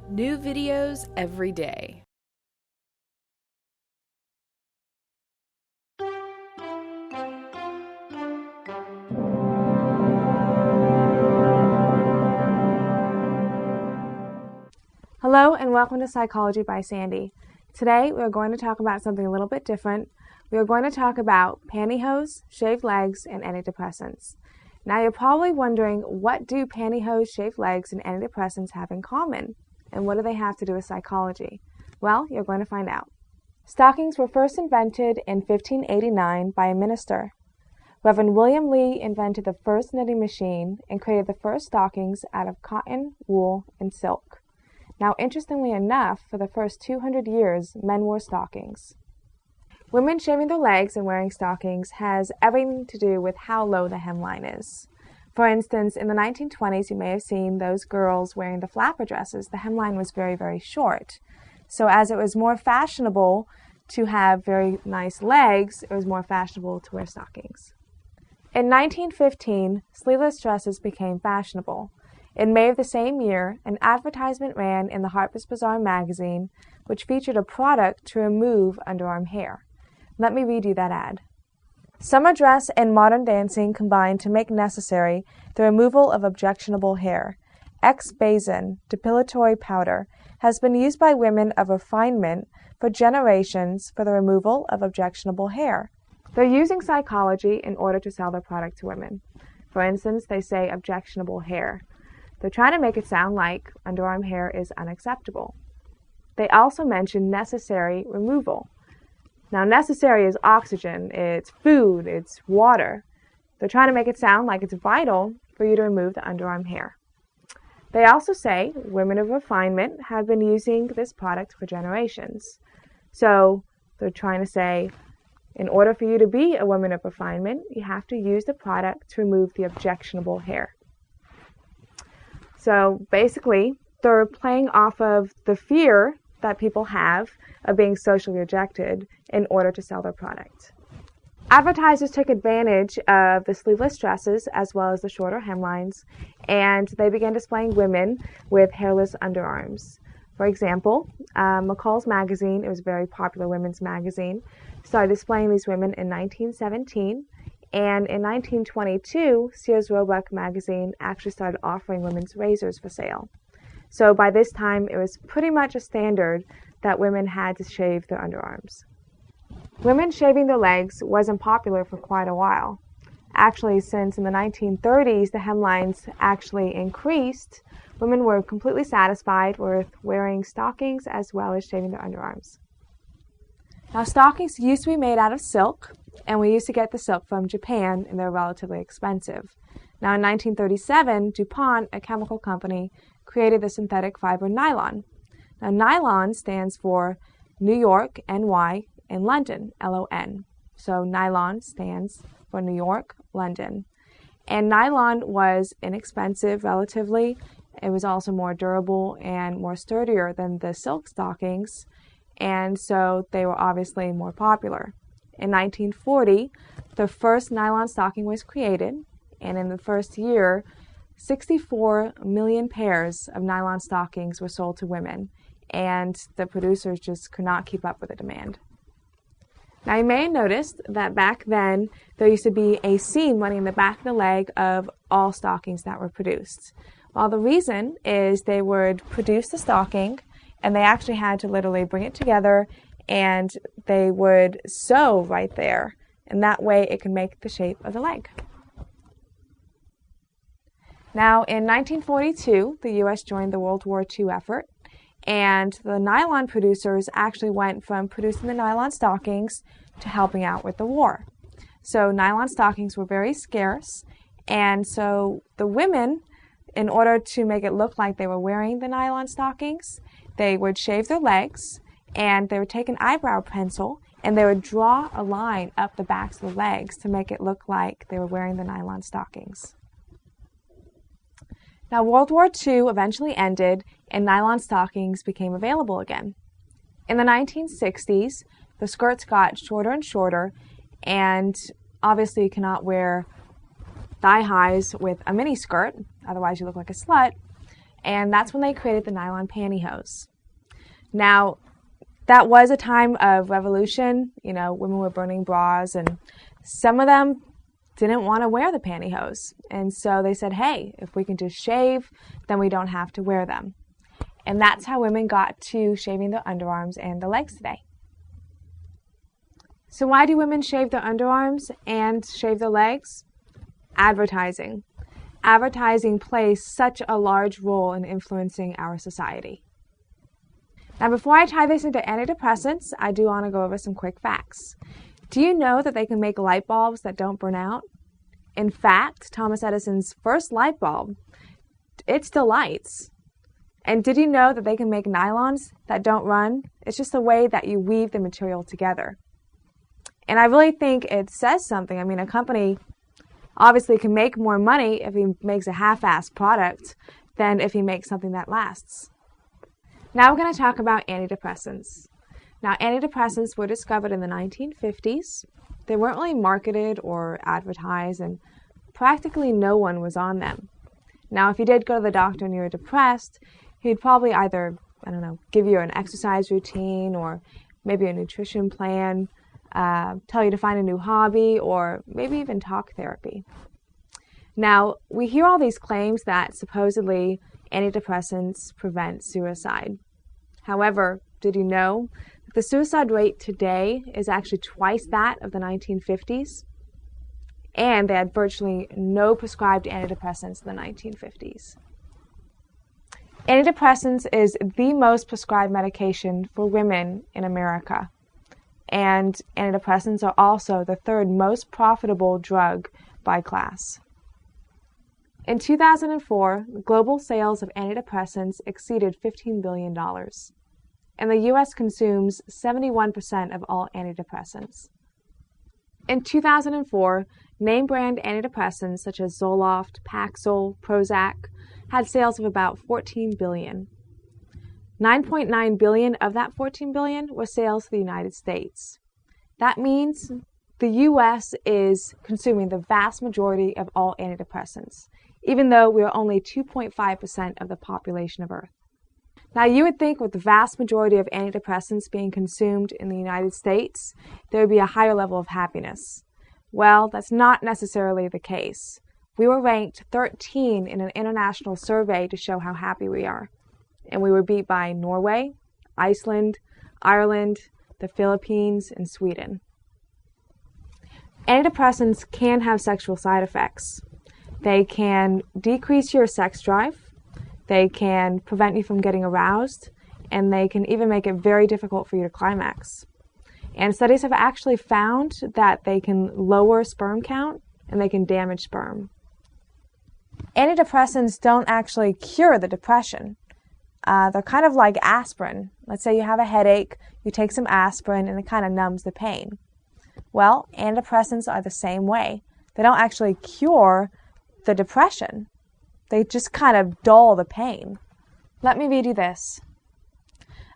New videos every day. Hello and welcome to Psychology by Sandy. Today we are going to talk about something a little bit different. We are going to talk about pantyhose, shaved legs, and antidepressants. Now you're probably wondering, what do pantyhose, shaved legs, and antidepressants have in common? And what do they have to do with psychology? Well, you're going to find out. Stockings were first invented in 1589 by a minister. Reverend William Lee invented the first knitting machine and created the first stockings out of cotton, wool, and silk. Now, interestingly enough, for the first 200 years, men wore stockings. Women shaving their legs and wearing stockings has everything to do with how low the hemline is. For instance, in the 1920s, you may have seen those girls wearing the flapper dresses. The hemline was very, very short. So as it was more fashionable to have very nice legs, it was more fashionable to wear stockings. In 1915, sleeveless dresses became fashionable. In May of the same year, an advertisement ran in the Harper's Bazaar magazine, which featured a product to remove underarm hair. Let me read you that ad. Summer dress and modern dancing combine to make necessary the removal of objectionable hair. Ex-Bazin depilatory powder has been used by women of refinement for generations for the removal of objectionable hair. They're using psychology in order to sell their product to women. For instance, they say objectionable hair. They're trying to make it sound like underarm hair is unacceptable. They also mention necessary removal. Now, necessary is oxygen, it's food, it's water. They're trying to make it sound like it's vital for you to remove the underarm hair. They also say women of refinement have been using this product for generations. So they're trying to say, in order for you to be a woman of refinement, you have to use the product to remove the objectionable hair. So basically, they're playing off of the fear that people have of being socially rejected in order to sell their product. Advertisers took advantage of the sleeveless dresses as well as the shorter hemlines, and they began displaying women with hairless underarms. For example, McCall's magazine, it was a very popular women's magazine, started displaying these women in 1917, and in 1922, Sears Roebuck magazine actually started offering women's razors for sale. So by this time, it was pretty much a standard that women had to shave their underarms. Women shaving their legs wasn't popular for quite a while. Actually, since in the 1930s, the hemlines actually increased, women were completely satisfied with wearing stockings as well as shaving their underarms. Now, stockings used to be made out of silk, and we used to get the silk from Japan, and they're relatively expensive. Now, in 1937, DuPont, a chemical company, created the synthetic fiber nylon. Now, nylon stands for New York, NY, and London, LON. So nylon stands for New York, London. And nylon was inexpensive relatively. It was also more durable and more sturdier than the silk stockings, and so they were obviously more popular. In 1940, the first nylon stocking was created, and in the first year, 64 million pairs of nylon stockings were sold to women, and the producers just could not keep up with the demand. Now, you may have noticed that back then, there used to be a seam running in the back of the leg of all stockings that were produced. Well, the reason is they would produce the stocking, and they actually had to literally bring it together, and they would sew right there, and that way it could make the shape of the leg. Now, in 1942, the U.S. joined the World War II effort, and the nylon producers actually went from producing the nylon stockings to helping out with the war. So nylon stockings were very scarce, and so the women, in order to make it look like they were wearing the nylon stockings, they would shave their legs, and they would take an eyebrow pencil, and they would draw a line up the backs of the legs to make it look like they were wearing the nylon stockings. Now, World War II eventually ended, and nylon stockings became available again. In the 1960s, the skirts got shorter and shorter, and obviously you cannot wear thigh highs with a mini skirt, otherwise you look like a slut. and that's when they created the nylon pantyhose. Now, that was a time of revolution. Women were burning bras, and some of them didn't want to wear the pantyhose. And so they said, hey, if we can just shave, then we don't have to wear them. And that's how women got to shaving their underarms and the legs today. So why do women shave their underarms and shave their legs? Advertising. Advertising plays such a large role in influencing our society. Now, before I tie this into antidepressants, I do want to go over some quick facts. Do you know that they can make light bulbs that don't burn out? In fact, Thomas Edison's first light bulb, it still lights. And did you know that they can make nylons that don't run? It's just the way that you weave the material together. And I really think it says something. A company obviously can make more money if he makes a half-assed product than if he makes something that lasts. Now we're going to talk about antidepressants. Now, antidepressants were discovered in the 1950s. They weren't really marketed or advertised, and practically no one was on them. Now, if you did go to the doctor and you were depressed, he'd probably either, give you an exercise routine or maybe a nutrition plan, tell you to find a new hobby, or maybe even talk therapy. Now, we hear all these claims that supposedly antidepressants prevent suicide. However, did you know that the suicide rate today is actually twice that of the 1950s? And they had virtually no prescribed antidepressants in the 1950s. Antidepressants is the most prescribed medication for women in America. And antidepressants are also the third most profitable drug by class. In 2004, global sales of antidepressants exceeded $15 billion, and the U.S. consumes 71% of all antidepressants. In 2004, name-brand antidepressants such as Zoloft, Paxil, Prozac had sales of about $14 billion. $9.9 billion of that $14 billion was sales to the United States. That means the U.S. is consuming the vast majority of all antidepressants, even though we are only 2.5% of the population of Earth. Now, you would think with the vast majority of antidepressants being consumed in the United States, there would be a higher level of happiness. Well, that's not necessarily the case. We were ranked 13 in an international survey to show how happy we are. And we were beat by Norway, Iceland, Ireland, the Philippines, and Sweden. Antidepressants can have sexual side effects. They can decrease your sex drive, they can prevent you from getting aroused, and they can even make it very difficult for you to climax. And studies have actually found that they can lower sperm count and they can damage sperm. Antidepressants don't actually cure the depression. They're kind of like aspirin. Let's say you have a headache, you take some aspirin, and it kind of numbs the pain. Well, antidepressants are the same way. They don't actually cure the depression. They just kind of dull the pain. Let me read you this.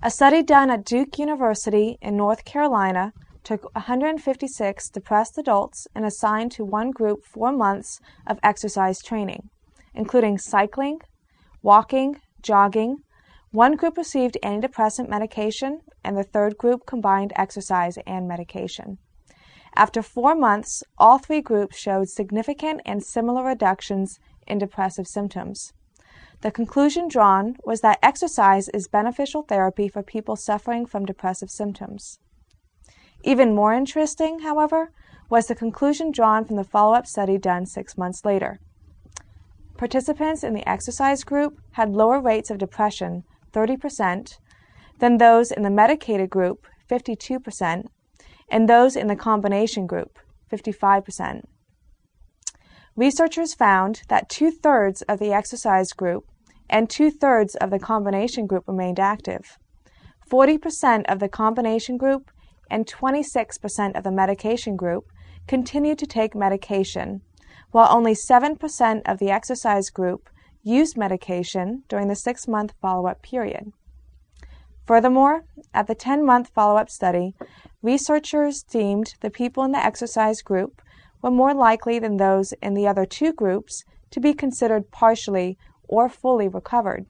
A study done at Duke University in North Carolina took 156 depressed adults and assigned to one group 4 months of exercise training, including cycling, walking, jogging. One group received antidepressant medication, and the third group combined exercise and medication. After 4 months, all 3 groups showed significant and similar reductions in depressive symptoms. The conclusion drawn was that exercise is beneficial therapy for people suffering from depressive symptoms. Even more interesting, however, was the conclusion drawn from the follow-up study done 6 months later. Participants in the exercise group had lower rates of depression, 30%, than those in the medicated group, 52%, and those in the combination group, 55%. Researchers found that 2/3 of the exercise group and 2/3 of the combination group remained active. 40% of the combination group and 26% of the medication group continued to take medication, while only 7% of the exercise group used medication during the 6-month follow-up period. Furthermore, at the 10-month follow-up study, researchers deemed the people in the exercise group were more likely than those in the other 2 groups to be considered partially or fully recovered,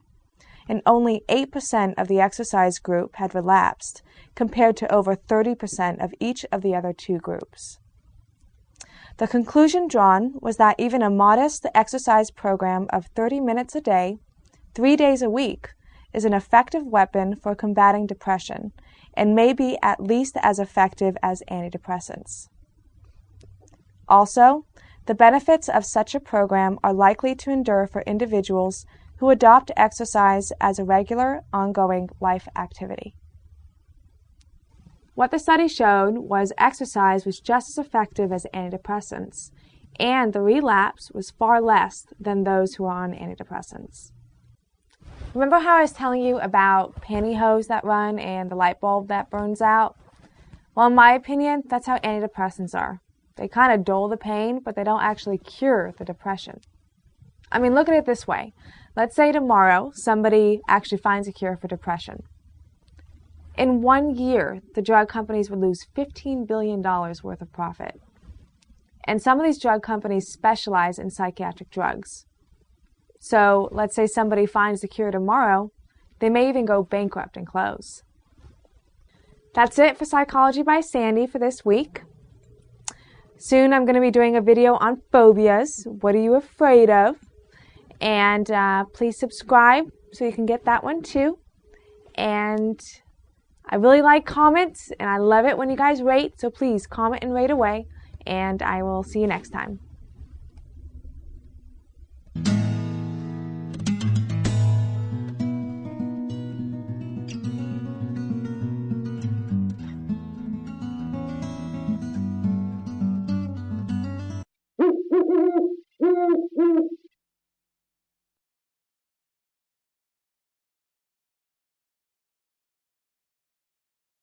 and only 8% of the exercise group had relapsed, compared to over 30% of each of the other two groups. The conclusion drawn was that even a modest exercise program of 30 minutes a day, 3 days a week, is an effective weapon for combating depression and may be at least as effective as antidepressants. Also, the benefits of such a program are likely to endure for individuals who adopt exercise as a regular, ongoing life activity. What the study showed was exercise was just as effective as antidepressants, and the relapse was far less than those who are on antidepressants. Remember how I was telling you about pantyhose that run and the light bulb that burns out? Well, in my opinion, that's how antidepressants are. They kind of dull the pain, but they don't actually cure the depression. I mean, look at it this way. Let's say tomorrow somebody actually finds a cure for depression. In 1 year, the drug companies would lose $15 billion worth of profit. And some of these drug companies specialize in psychiatric drugs. So let's say somebody finds the cure tomorrow, they may even go bankrupt and close. That's it for Psychology by Sandy for this week. Soon I'm going to be doing a video on phobias. What are you afraid of? And please subscribe so you can get that one too. And I really like comments, and I love it when you guys rate, so please comment and rate away, and I will see you next time.